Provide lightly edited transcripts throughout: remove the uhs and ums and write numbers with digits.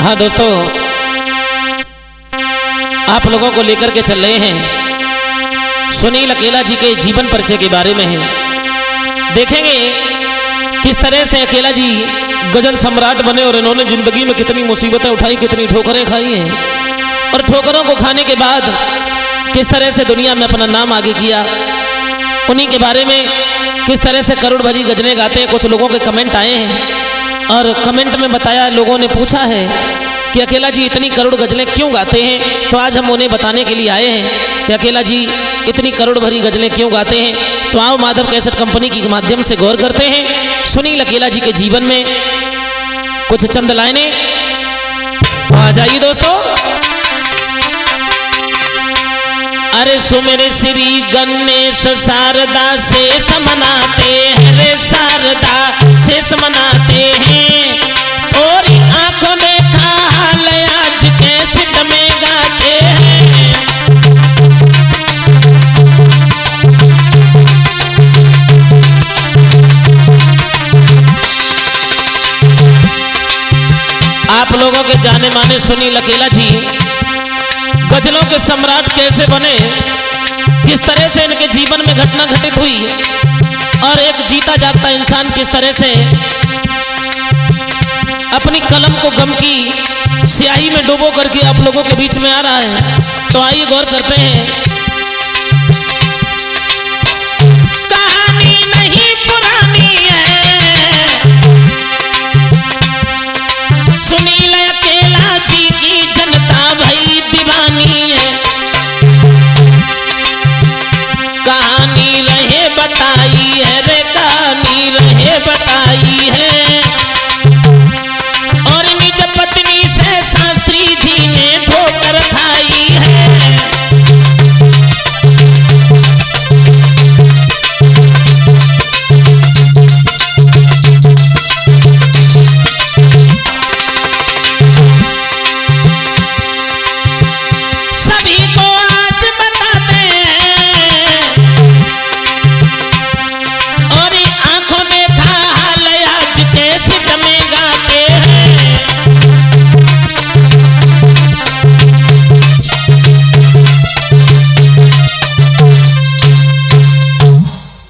हाँ दोस्तों, आप लोगों को लेकर के चल रहे हैं सुनील अकेला जी के जीवन परिचय के बारे में है। देखेंगे किस तरह से अकेला जी गजल सम्राट बने और इन्होंने जिंदगी में कितनी मुसीबतें उठाई, कितनी ठोकरें खाई हैं, और ठोकरों को खाने के बाद किस तरह से दुनिया में अपना नाम आगे किया। उन्हीं के बारे में किस तरह से करोड़ भरी गजलें गाते हैं। कुछ लोगों के कमेंट आए हैं और कमेंट में बताया, लोगों ने पूछा है कि अकेला जी इतनी करोड़ गजलें क्यों गाते हैं। तो आज हम उन्हें बताने के लिए आए हैं कि अकेला जी इतनी करोड़ भरी गजलें क्यों गाते हैं। तो आओ माधव कैसेट कंपनी के माध्यम से गौर करते हैं सुनील अकेला जी के जीवन में कुछ चंद लाइनें। आ जाइए दोस्तों। अरे सुमेर श्री गणेश शारदा शेष मनाते हैं रे, शारदा शेष मनाते हैं, और आंखों देखा हाल आज कैसेट में गाते हैं। आप लोगों के जाने माने सुनील अकेला जी गजलों के सम्राट कैसे बने, किस तरह से इनके जीवन में घटना घटित हुई, और एक जीता जागता इंसान किस तरह से अपनी कलम को गम की स्याही में डुबो करके आप लोगों के बीच में आ रहा है। तो आइए गौर करते हैं। कहानी नहीं पुरानी है, सुनील अकेला जी की जनता भई दीवानी है। कहानी रहे बताई है रे, कहानी रहे बताई है, और निज पत्नी से शास्त्री जी ने ठोकर खाई है।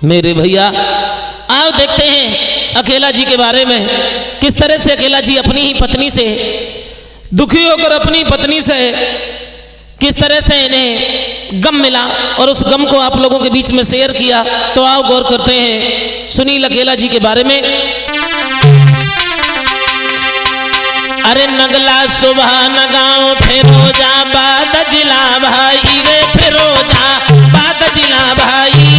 मेरे भैया आओ देखते हैं अकेला जी के बारे में, किस तरह से अकेला जी अपनी ही पत्नी से दुखी होकर अपनी पत्नी से किस तरह से इन्हें गम मिला और उस गम को आप लोगों के बीच में शेयर किया। तो आओ गौर करते हैं सुनील अकेला जी के बारे में। अरे नगला सुबह नगांव फिरोजाबाद जिला भाई रे, फिरोजाबाद जिला भाई,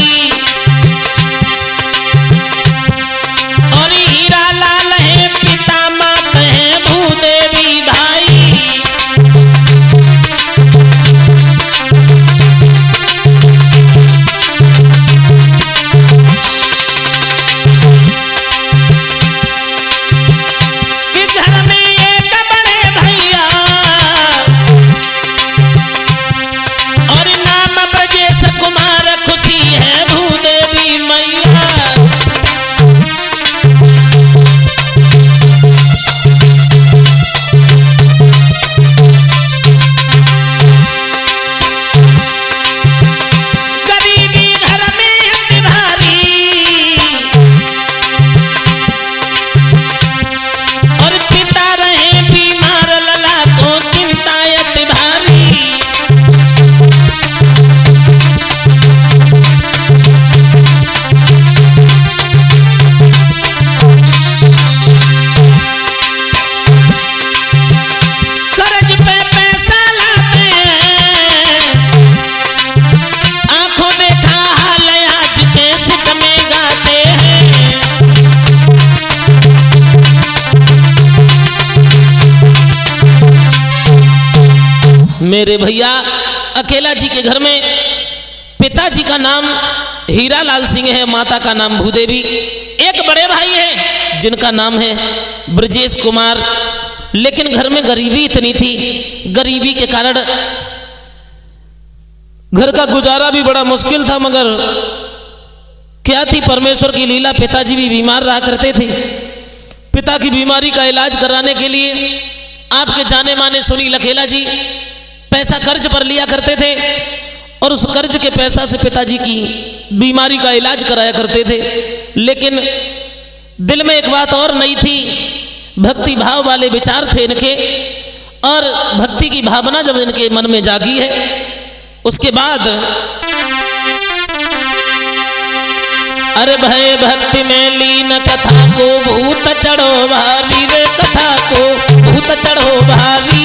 मेरे भैया अकेला जी के घर में पिताजी का नाम हीरा लाल सिंह है, माता का नाम भूदेवी। एक बड़े भाई हैं जिनका नाम है ब्रजेश कुमार। लेकिन घर में गरीबी इतनी थी, गरीबी के कारण घर का गुजारा भी बड़ा मुश्किल था। मगर क्या थी परमेश्वर की लीला, पिताजी भी बीमार रहा करते थे। पिता की बीमारी का इलाज कराने के लिए आपके जाने माने सुनील अकेला जी पैसा कर्ज पर लिया करते थे और उस कर्ज के पैसा से पिताजी की बीमारी का इलाज कराया करते थे। लेकिन दिल में एक बात और नहीं थी, भक्ति भाव वाले विचार थे इनके, और भक्ति की भावना जब इनके मन में जागी है उसके बाद अरे भय भक्ति में लीन कथा को भूत चढ़ो भारी रे, कथा को भूत चढ़ो भारी।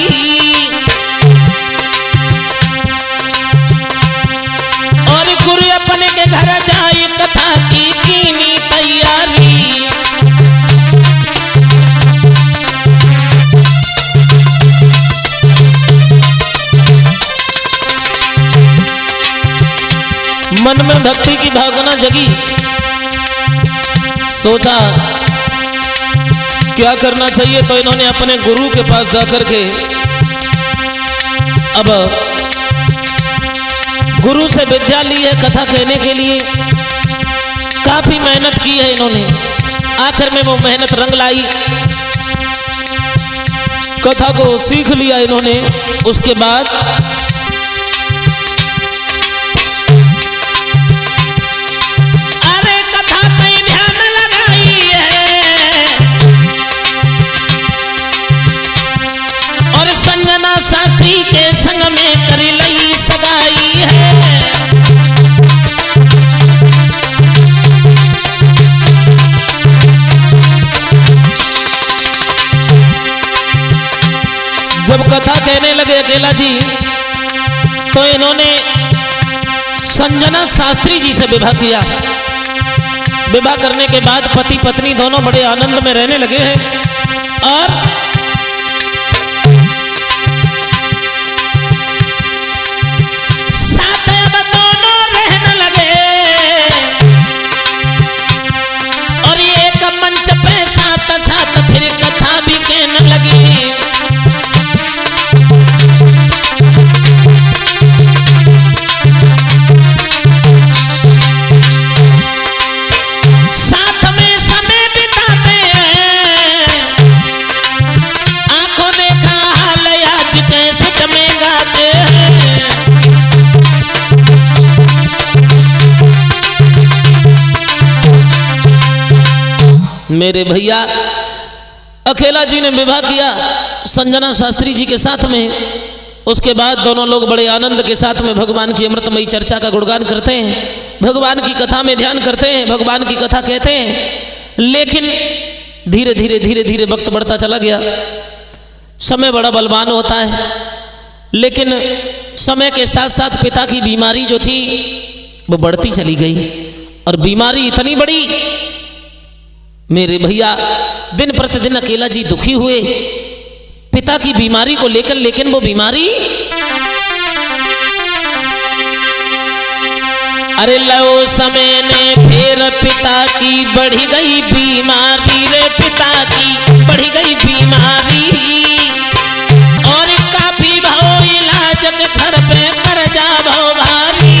और गुरु अपने के घर जाए कथा की कीनी तैयारी। मन में भक्ति की भावना जगी, सोचा क्या करना चाहिए, तो इन्होंने अपने गुरु के पास जाकर के अब गुरु से विद्या ली है कथा कहने के लिए। काफी मेहनत की है इन्होंने, आखिर में वो मेहनत रंग लाई, कथा को सीख लिया इन्होंने। उसके बाद शास्त्री के संग में कर लई सगाई है। जब कथा कहने लगे अकेला जी तो इन्होंने संजना शास्त्री जी से विवाह किया। विवाह करने के बाद पति पत्नी दोनों बड़े आनंद में रहने लगे हैं और मेरे भैया अकेला जी ने विवाह किया संजना शास्त्री जी के साथ में। उसके बाद दोनों लोग बड़े आनंद के साथ में भगवान की अमृतमयी चर्चा का गुणगान करते हैं, भगवान की कथा में ध्यान करते हैं, भगवान की कथा कहते हैं। लेकिन धीरे धीरे धीरे धीरे वक्त बढ़ता चला गया। समय बड़ा बलवान होता है, लेकिन समय के साथ साथ पिता की बीमारी जो थी वो बढ़ती चली गई और बीमारी इतनी बड़ी मेरे भैया दिन प्रतिदिन अकेला जी दुखी हुए पिता की बीमारी को लेकर। लेकिन वो बीमारी अरे लो समय ने फिर पिता की बढ़ी गई बीमारी रे, पिता की बढ़ी गई बीमारी और काफी भाव इलाज के घर पे कर्जा भाव भारी।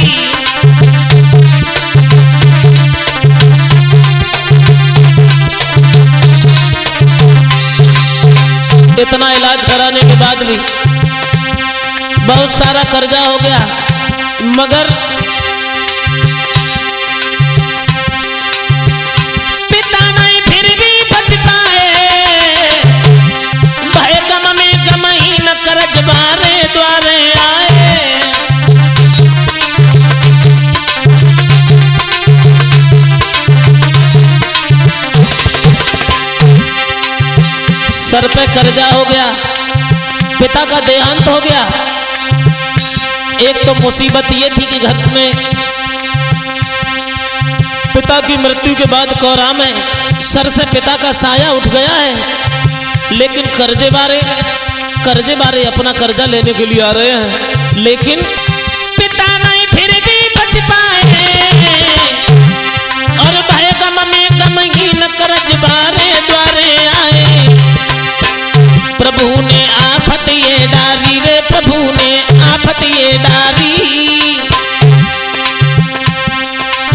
इतना इलाज कराने के बाद भी बहुत सारा कर्जा हो गया, मगर पिता नहीं फिर भी बच पाए। भय गम में गम ही न कर्ज बारे द्वारे आए। सर पे कर्जा हो गया, पिता का देहांत हो गया। एक तो मुसीबत ये थी कि घर में पिता की मृत्यु के बाद कोहराम है, सर से पिता का साया उठ गया है। लेकिन कर्जे बारे अपना कर्जा लेने के लिए आ रहे हैं, लेकिन पिता नहीं फिर भी बच पाए और भय गम में गमहीन कर्ज बारे द्वारे आए। प्रभु ने आफत ये डारी रे, प्रभु ने आफत ये डारी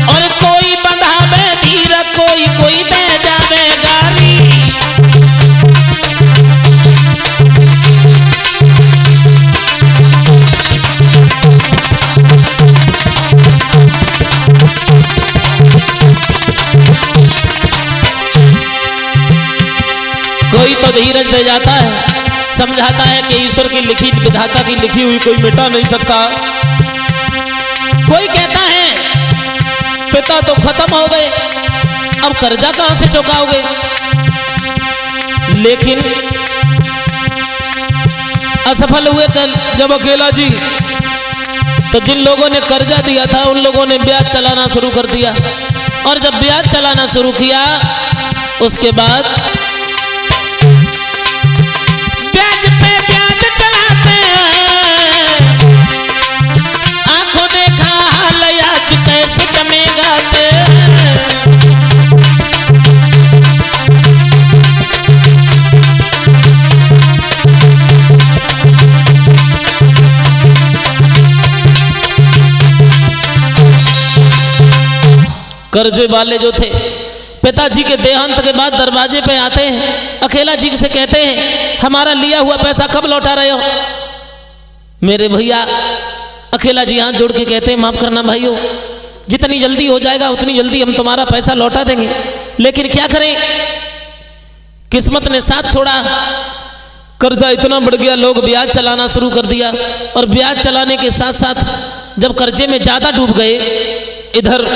और कोई बंधावे धीर, कोई दे जावे गारी। धीरज दे जाता है, समझाता है कि ईश्वर की लिखी, विधाता की लिखी हुई कोई मिटा नहीं सकता। कोई कहता है पिता तो खत्म हो गए, अब कर्जा कहां से चुकाओगे। लेकिन असफल हुए जब अकेला जी, तो जिन लोगों ने कर्जा दिया था उन लोगों ने ब्याज चलाना शुरू कर दिया, और जब ब्याज चलाना शुरू किया उसके बाद ब्याज पे ब्याज चलाते हैं, आंखों देखा हाल आज कैसे जमेगाते। कर्जे वाले जो थे पिताजी के देहांत के बाद दरवाजे पे आते हैं, अकेला जी से कहते हैं हमारा लिया हुआ पैसा कब लौटा रहे हो। मेरे भैया अकेला जी हाथ जोड़ के कहते हैं माफ करना भाइयों, जितनी जल्दी हो जाएगा उतनी जल्दी हम तुम्हारा पैसा लौटा देंगे, लेकिन क्या करें, किस्मत ने साथ छोड़ा, कर्जा इतना बढ़ गया, लोग ब्याज चलाना शुरू कर दिया, और ब्याज चलाने के साथ साथ जब कर्जे में ज्यादा डूब गए, इधर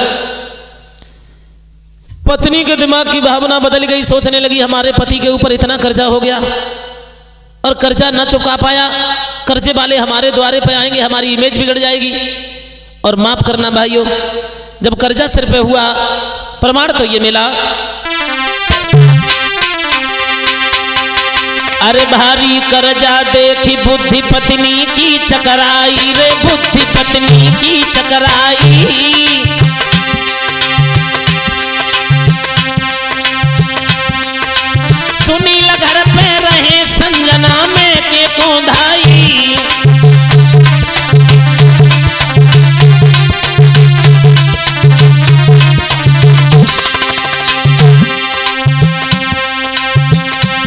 पत्नी के दिमाग की भावना बदल गई, सोचने लगी हमारे पति के ऊपर इतना कर्जा हो गया और कर्जा न चुका पाया, कर्जे वाले हमारे द्वारे पे आएंगे, हमारी इमेज बिगड़ जाएगी। और माफ करना भाइयों, जब कर्जा सिर पे हुआ, प्रमाण तो ये मिला, अरे भारी कर्जा देखी बुद्धि पत्नी की चकराई रे, बुद्धि पत्नी की चकराई। सुनील घर पे रहे संजना में के कोंधाई,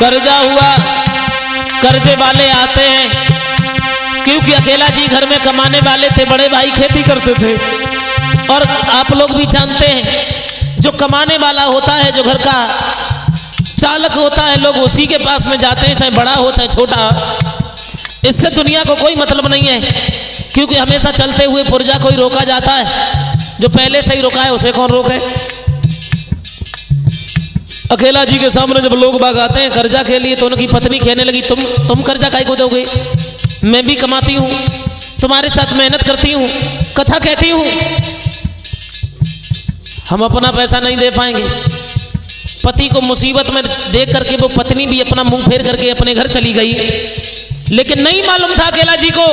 कर्जा हुआ, कर्जे वाले आते हैं, क्योंकि अकेला जी घर में कमाने वाले थे, बड़े भाई खेती करते थे, और आप लोग भी जानते हैं जो कमाने वाला होता है, जो घर का चालक होता है, लोग उसी के पास में जाते हैं, चाहे बड़ा हो चाहे छोटा। इससे दुनिया को कोई मतलब नहीं है, क्योंकि हमेशा चलते हुए पुर्जा को ही रोका जाता है, जो पहले से ही रोका है उसे कौन रोके। अकेला जी के सामने जब लोग बाग आते हैं कर्जा के लिए, तो उनकी पत्नी कहने लगी तुम कर्जा काहे को दोगे, मैं भी कमाती हूँ, तुम्हारे साथ मेहनत करती हूँ, कथा कहती हूँ, हम अपना पैसा नहीं दे पाएंगे। पति को मुसीबत में देख करके वो पत्नी भी अपना मुंह फेर करके अपने घर चली गई, लेकिन नहीं मालूम था अकेला जी को,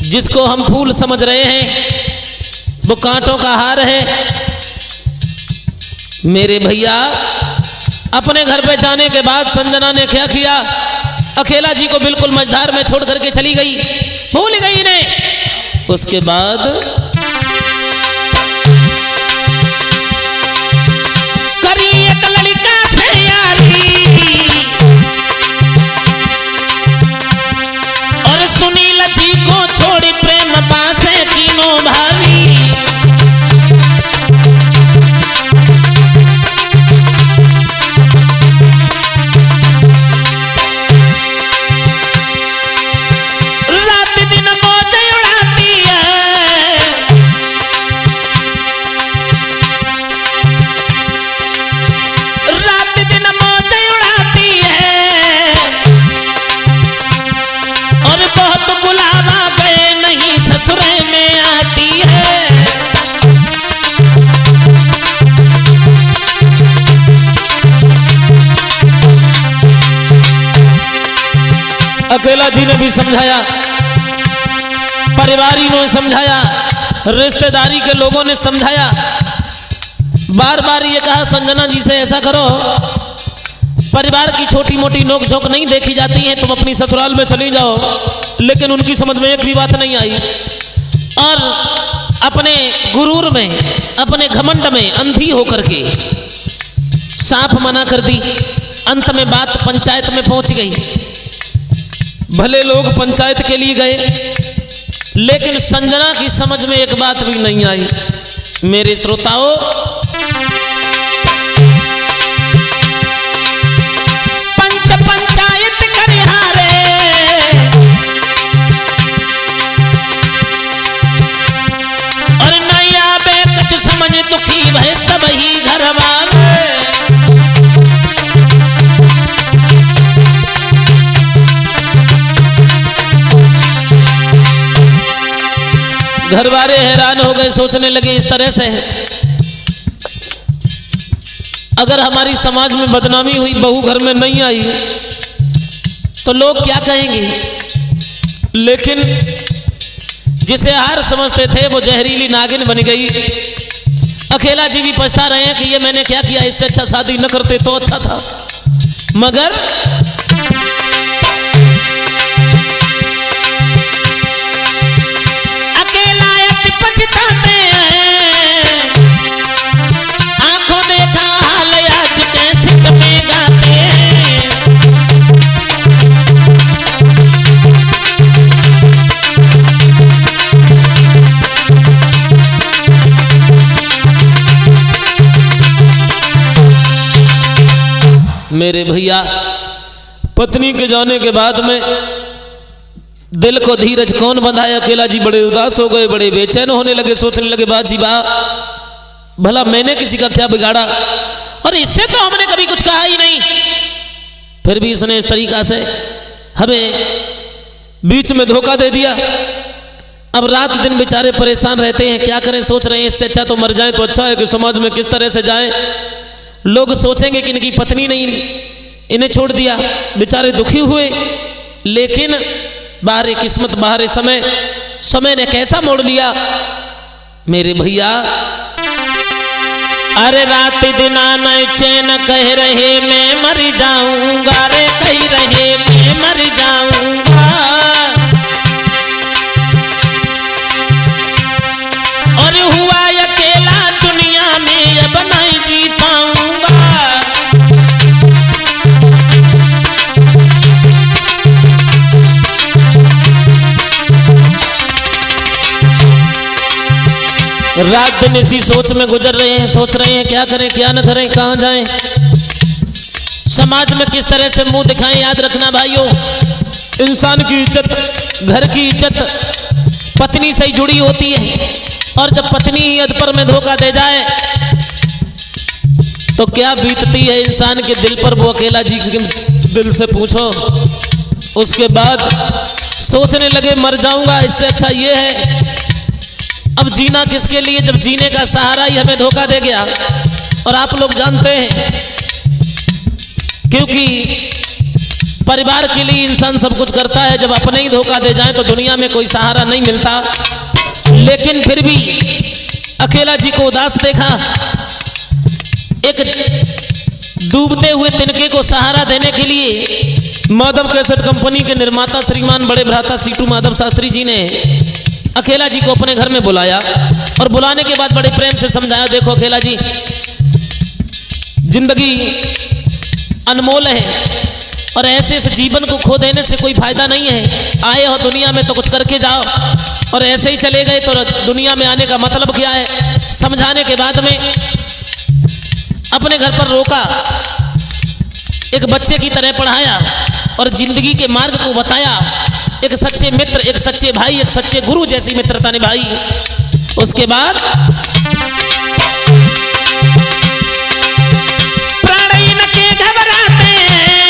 जिसको हम फूल समझ रहे हैं वो कांटों का हार है। मेरे भैया अपने घर पे जाने के बाद संजना ने क्या किया, अकेला जी को बिल्कुल मझधार में छोड़ करके चली गई, भूल गई ने। उसके बाद सुनील जी को छोड़ी प्रेम पासे तीनों भाभी, रात दिन मौज उड़ाती है, रात दिन मौज उड़ाती है, और बहुत बुलावा गए नहीं ससुरे में आती है। अकेला जी ने भी समझाया, परिवारियों ने समझाया, रिश्तेदारी के लोगों ने समझाया, बार बार ये कहा संजना जी से ऐसा करो, परिवार की छोटी मोटी नोक झोंक नहीं देखी जाती है, तुम अपनी ससुराल में चली जाओ। लेकिन उनकी समझ में एक भी बात नहीं आई, और अपने गुरूर में, अपने घमंड में अंधी होकर के साफ मना कर दी। अंत में बात पंचायत में पहुंच गई। भले लोग पंचायत के लिए गए, लेकिन संजना की समझ में एक बात भी नहीं आई। मेरे श्रोताओं, रही घरवा में। घर वाले हैरान हो गए, सोचने लगे इस तरह से अगर हमारी समाज में बदनामी हुई, बहू घर में नहीं आई तो लोग क्या कहेंगे। लेकिन जिसे हार समझते थे वो जहरीली नागिन बन गई। अकेला जी भी पछता रहे हैं कि ये मैंने क्या किया, इससे अच्छा शादी न करते तो अच्छा था। मगर अकेला पछताते हैं, आंखों देखा हाल आज कैसे में गाते हैं। मेरे भैया, पत्नी के जाने के बाद में दिल को धीरज कौन बंधाए। अकेला जी बड़े उदास हो गए, बड़े बेचैन होने लगे, सोचने लगे बात जी बा, भला मैंने किसी का क्या बिगाड़ा, और इससे तो हमने कभी कुछ कहा ही नहीं, फिर भी इसने इस तरीका से हमें बीच में धोखा दे दिया। अब रात दिन बेचारे परेशान रहते हैं, क्या करें, सोच रहे हैं इससे अच्छा तो मर जाए तो अच्छा है कि समाज में किस तरह से जाए। लोग सोचेंगे कि इनकी पत्नी नहीं इन्हें छोड़ दिया, बेचारे दुखी हुए। लेकिन बाहर किस्मत, बाहर समय ने कैसा मोड़ लिया मेरे भैया। अरे रात दिन न चैन कह रहे मैं मर जाऊंगा, रे कह रहे मैं मर जाऊंगा, और हुआ अकेला दुनिया में अब नहीं जी पाऊंगा। रात दिन इसी सोच में गुजर रहे हैं, सोच रहे हैं क्या करें क्या न करें, कहां जाएं, समाज में किस तरह से मुंह दिखाएं। याद रखना भाइयों, इंसान की इज्जत, घर की इज्जत पत्नी से ही जुड़ी होती है, और जब पत्नी ही अधपर में धोखा दे जाए तो क्या बीतती है इंसान के दिल पर, वो अकेला जी के दिल से पूछो। उसके बाद सोचने लगे मर जाऊंगा, इससे अच्छा ये है अब जीना किसके लिए, जब जीने का सहारा ही हमें धोखा दे गया। और आप लोग जानते हैं, क्योंकि परिवार के लिए इंसान सब कुछ करता है, जब अपने ही धोखा दे जाए तो दुनिया में कोई सहारा नहीं मिलता। लेकिन फिर भी अकेला जी को उदास देखा, एक डूबते हुए तिनके को सहारा देने के लिए माधव कैसेट कंपनी के निर्माता श्रीमान बड़े भ्राता सीटू माधव शास्त्री जी ने अकेला जी को अपने घर में बुलाया, और बुलाने के बाद बड़े प्रेम से समझाया, देखो अकेला जी, जिंदगी अनमोल है और ऐसे इस जीवन को खो देने से कोई फायदा नहीं है। आए हो दुनिया में तो कुछ करके जाओ, और ऐसे ही चले गए तो दुनिया में आने का मतलब क्या है। समझाने के बाद में अपने घर पर रोका, एक बच्चे की तरह पढ़ाया और जिंदगी के मार्ग को बताया। एक सच्चे मित्र, एक सच्चे भाई, एक सच्चे गुरु जैसी मित्रता निभाई। उसके बाद प्राणहीन के घबराते हैं,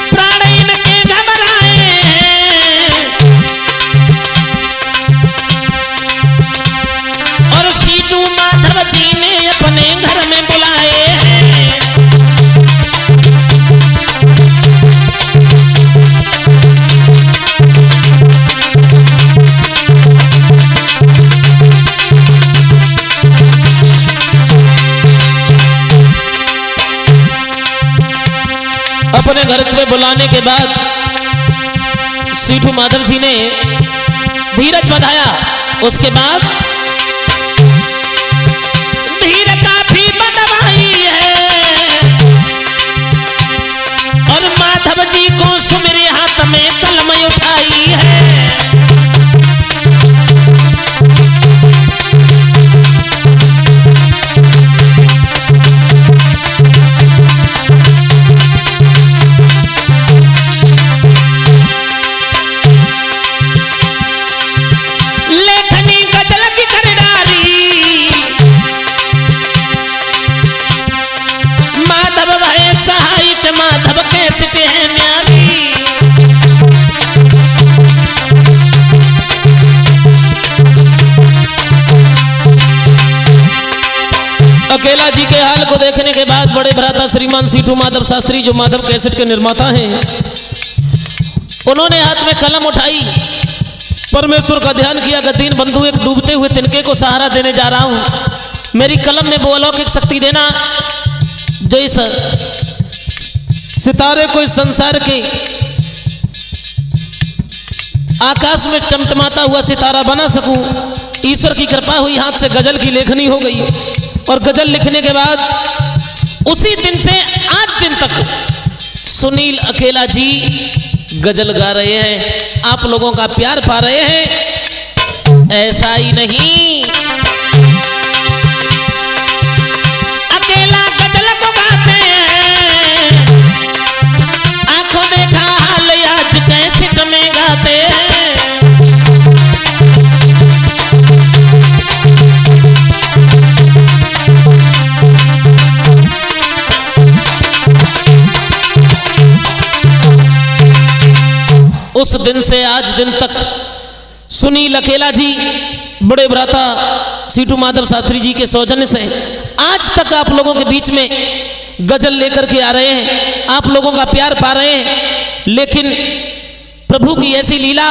प्राणहीन के घबराए हैं, और सीटू माधव जी ने अपने घर में बुलाए हैं। अपने घर में बुलाने के बाद सीठू माधव जी ने धीरज बंधाया। उसके बाद धीर काफी बंधवाई है, और माधव जी को सुमेरे हाथ में कलम उठाई है। अकेला जी के हाल को देखने के बाद बड़े भ्राता श्रीमान सीटू माधव शास्त्री जो माधव कैसेट के निर्माता हैं, उन्होंने हाथ में कलम उठाई, परमेश्वर का ध्यान किया कि दीन बंधु एक डूबते हुए तिनके को सहारा देने जा रहा हूं, मेरी कलम में वो अलौकिक शक्ति देना जो इस सितारे को इस संसार के आकाश में टमटमाता हुआ सितारा बना सकूं। ईश्वर की कृपा हुई, हाथ से गजल की लेखनी हो गई और गजल लिखने के बाद उसी दिन से आज दिन तक सुनील अकेला जी गजल गा रहे हैं, आप लोगों का प्यार पा रहे हैं। ऐसा ही नहीं, अकेला गजल को गाते हैं, आंखों देखा हाल आज कैसेट में गाते हैं। उस दिन से आज दिन तक सुनील अकेला जी बड़े भ्राता सीटू माधव शास्त्री जी के सौजन्य से आज तक आप लोगों के बीच में गजल लेकर के आ रहे हैं, आप लोगों का प्यार पा रहे हैं। लेकिन प्रभु की ऐसी लीला,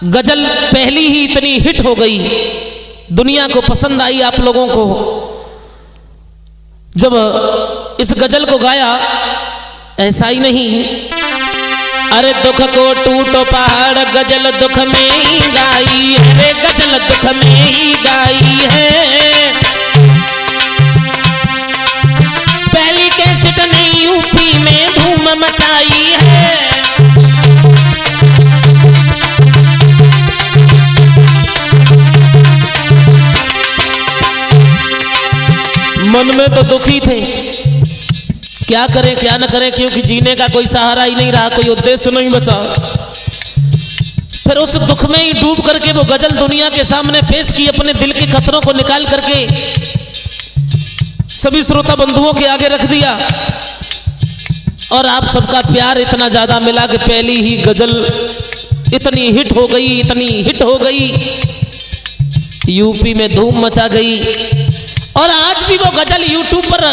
गजल पहली ही इतनी हिट हो गई, दुनिया को पसंद आई। आप लोगों को जब इस गजल को गाया, ऐसा ही नहीं, अरे दुख को टूटो पहाड़ गजल दुख में ही गाई है, रे गजल दुख में ही गाई है। पहली कैसेट ने यूपी में धूम मचाई है। मन में तो दुखी थे, क्या करें क्या न करें, क्योंकि जीने का कोई सहारा ही नहीं रहा, कोई उद्देश्य नहीं बचा। फिर उस दुख में ही डूब करके वो गजल दुनिया के सामने पेश की, अपने दिल के खतरों को निकाल करके सभी श्रोता बंधुओं के आगे रख दिया। और आप सबका प्यार इतना ज्यादा मिला कि पहली ही गजल इतनी हिट हो गई, इतनी हिट हो गई, यूपी में धूम मचा गई। और आज भी वो गजल यूट्यूब पर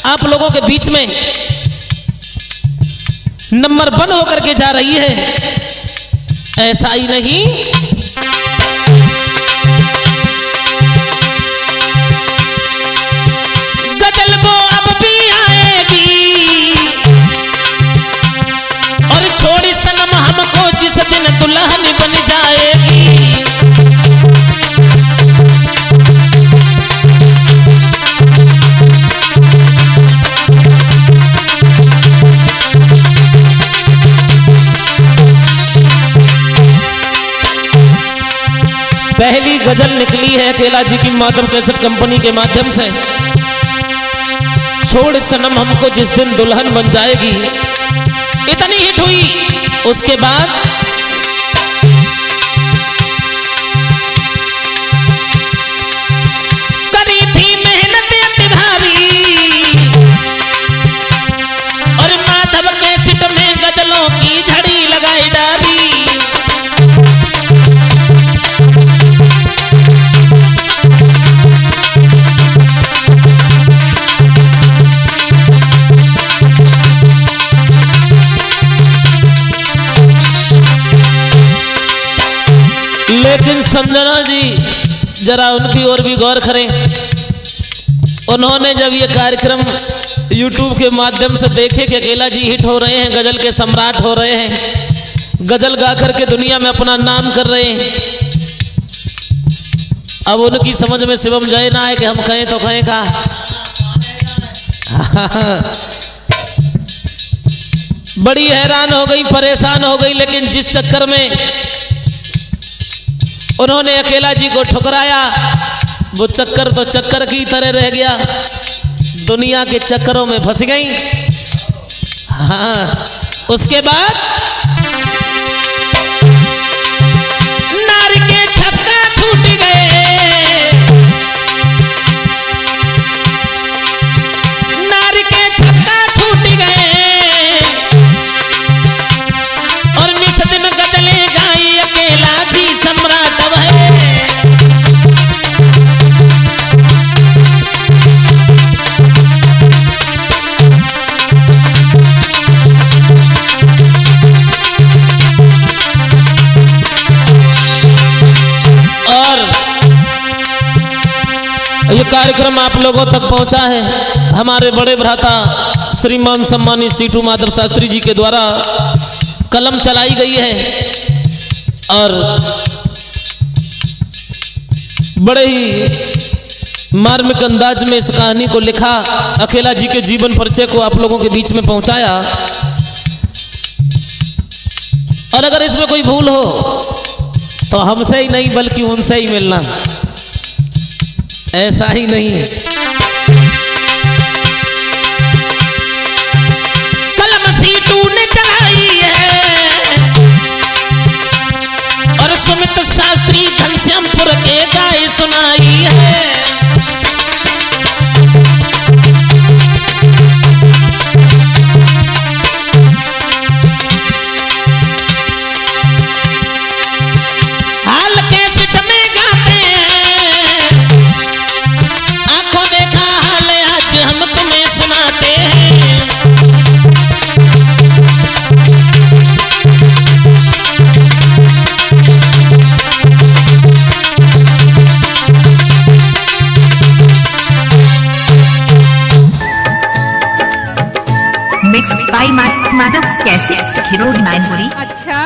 आप लोगों के बीच में नंबर 1 होकर के जा रही है। ऐसा ही नहीं, गजल वो अब भी आएगी, और छोड़ी सनम हमको जिस दिन दुल्हन बन जाएगी। पहली गजल निकली है अकेला जी की माधव कैसेट कंपनी के माध्यम से, छोड़ सनम हमको जिस दिन दुल्हन बन जाएगी, इतनी हिट हुई। उसके बाद करी थी मेहनत अति भारी, और माधव कैसेट में गजलों की झड़ी लगाई डाली। लेकिन संजना जी जरा उनकी ओर भी गौर करें, उन्होंने जब ये कार्यक्रम YouTube के माध्यम से देखे कि अकेला जी हिट हो रहे हैं, गजल के सम्राट हो रहे हैं, गजल गा करके दुनिया में अपना नाम कर रहे हैं, अब उनकी समझ में शिवम जय ना आए कि हम कहें तो कहें का। बड़ी हैरान हो गई, परेशान हो गई। लेकिन जिस चक्कर में उन्होंने अकेला जी को ठुकराया, वो चक्कर तो चक्कर की तरह रह गया, दुनिया के चक्करों में फंस गई। हाँ, उसके बाद नार के छक्का छूट गए, नार के छक्का छूट गए, और निस दिन गजलें गाई अकेला जी सम्राट है। कार्यक्रम आप लोगों तक पहुंचा है हमारे बड़े भ्राता श्रीमान सम्मानित सीटू माधव शास्त्री जी के द्वारा कलम चलाई गई है और बड़े ही मार्मिक अंदाज में इस कहानी को लिखा, अकेला जी के जीवन परिचय को आप लोगों के बीच में पहुंचाया। और अगर इसमें कोई भूल हो तो हमसे ही नहीं बल्कि उनसे ही मिलना, ऐसा ही नहीं। कलम सीटू ने चलाई है और सुमित शास्त्री घनश्यामपुर के गाय सुनाई है। माधव कैसे खिरोड मैनपुरी। अच्छा